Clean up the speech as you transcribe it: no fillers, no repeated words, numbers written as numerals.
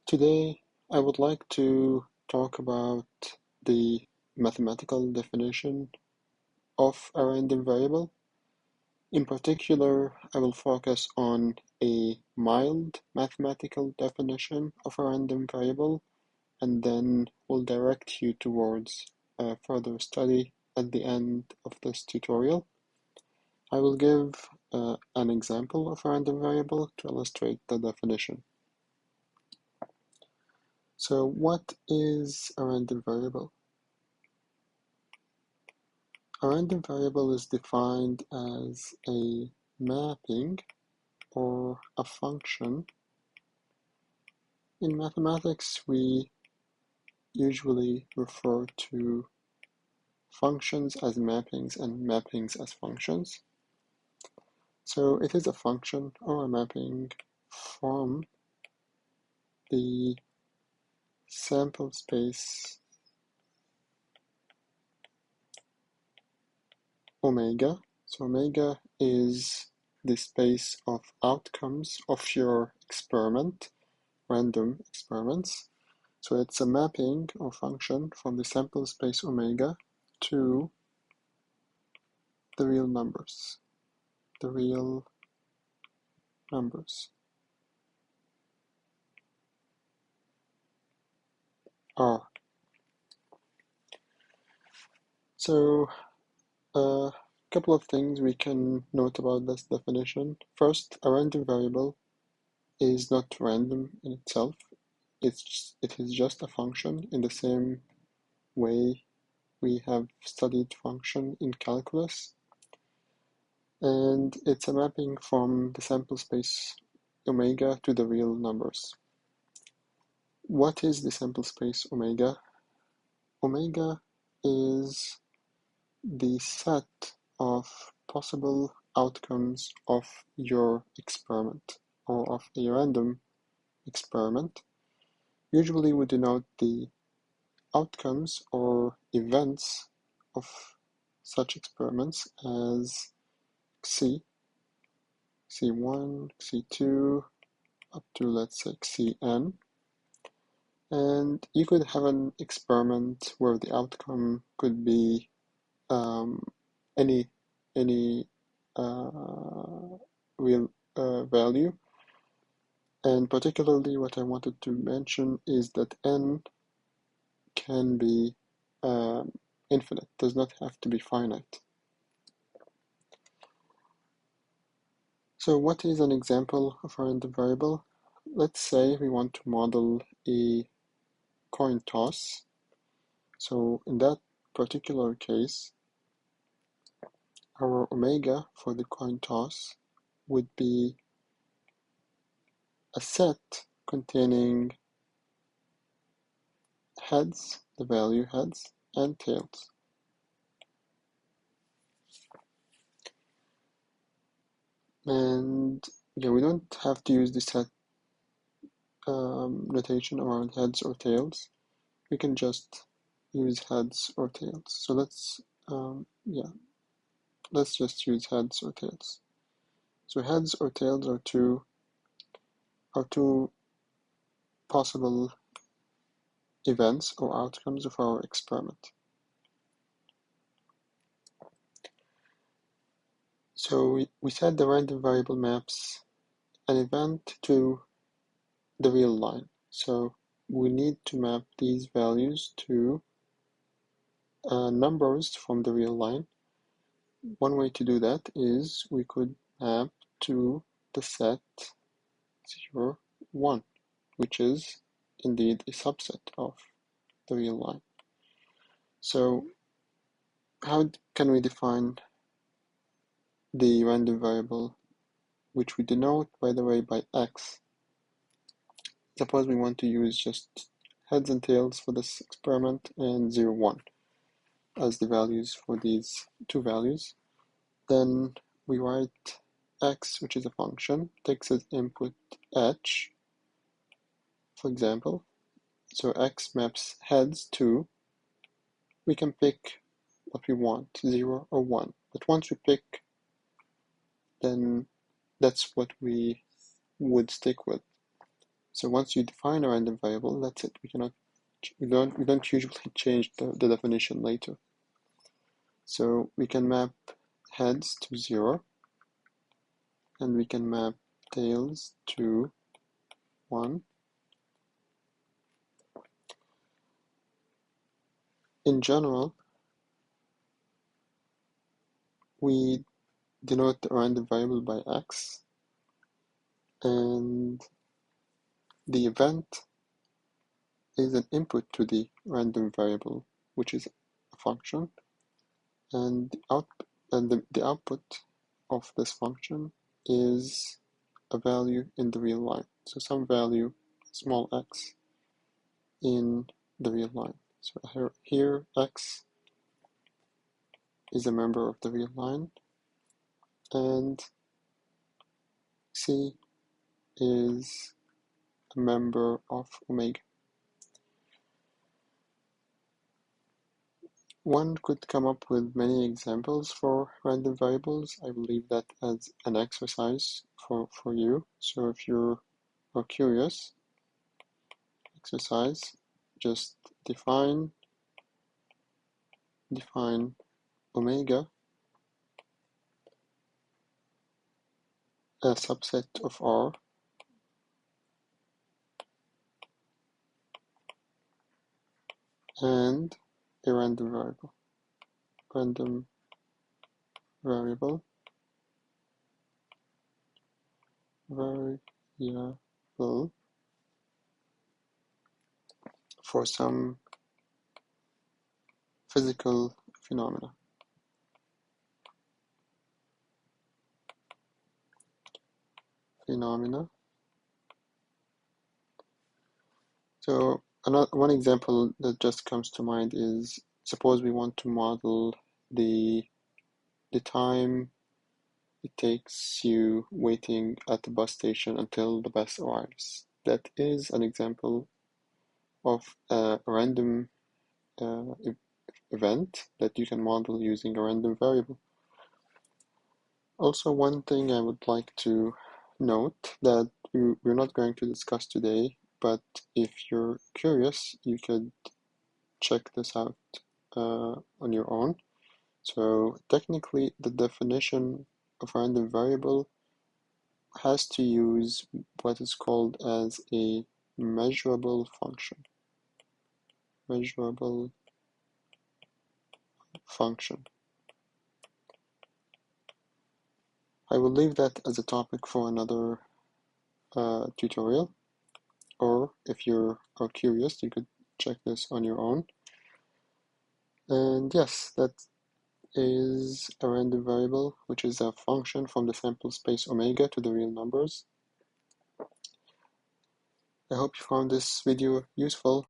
Today, I would like to talk about the mathematical definition of a random variable. In particular, I will focus on a mild mathematical definition of a random variable, and then will direct you towards further study at the end of this tutorial. I will give an example of a random variable to illustrate the definition. So what is a random variable? A random variable is defined as a mapping or a function. In mathematics, we usually refer to functions as mappings and mappings as functions. So it is a function or a mapping from the sample space omega. So omega is the space of outcomes of your experiment, random experiments. So it's a mapping or function from the sample space omega to the real numbers. The real numbers are. So a couple of things we can note about this definition. First, a random variable is not random in itself. It is just a function in the same way we have studied function in calculus. And it's a mapping from the sample space omega to the real numbers. What is the sample space omega? Omega is the set of possible outcomes of your experiment or of a random experiment. Usually we denote the outcomes or events of such experiments as Xi, Xi1, Xi2, up to let's say Xn. And you could have an experiment where the outcome could be any uh, real value. And particularly what I wanted to mention is that n can be infinite, does not have to be finite. So what is an example of a random variable? Let's say we want to model a coin toss. So in that particular case, our omega for the coin toss would be a set containing heads, the value heads, and tails. And yeah, we don't have to use the set notation around heads or tails. We can just use heads or tails. So let's just use heads or tails. So heads or tails are two possible events or outcomes of our experiment. So we said the random variable maps an event to the real line. So we need to map these values to numbers from the real line. One way to do that is we could map to the set 0, 1, which is indeed a subset of the real line. So how can we define the random variable, which we denote, by the way, by x? Suppose we want to use just heads and tails for this experiment and 0, 1 as the values for these two values. Then we write x, which is a function, takes as input h, for example. So x maps heads to, we can pick what we want, 0 or 1. But once we pick, then that's what we would stick with. So once you define a random variable, that's it. We don't usually change the definition later. So we can map heads to 0, and we can map tails to 1. In general, we denote a random variable by x, and the event is an input to the random variable, which is a function, and the output of this function is a value in the real line. So some value, small x, in the real line. So here x is a member of the real line, and c is a member of omega. One could come up with many examples for random variables. I will leave that as an exercise for you. So if you're curious, exercise, just define omega, a subset of R, and a random variable. Random variable for some physical phenomena. So one example that just comes to mind is, suppose we want to model the time it takes you waiting at the bus station until the bus arrives. That is an example of a random event that you can model using a random variable. Also, one thing I would like to note that we're not going to discuss today, but if you're curious, you could check this out on your own. So technically, the definition of a random variable has to use what is called as a measurable function. Measurable function. I will leave that as a topic for another tutorial, or if you're curious, you could check this on your own. And yes, that is a random variable, which is a function from the sample space omega to the real numbers. I hope you found this video useful.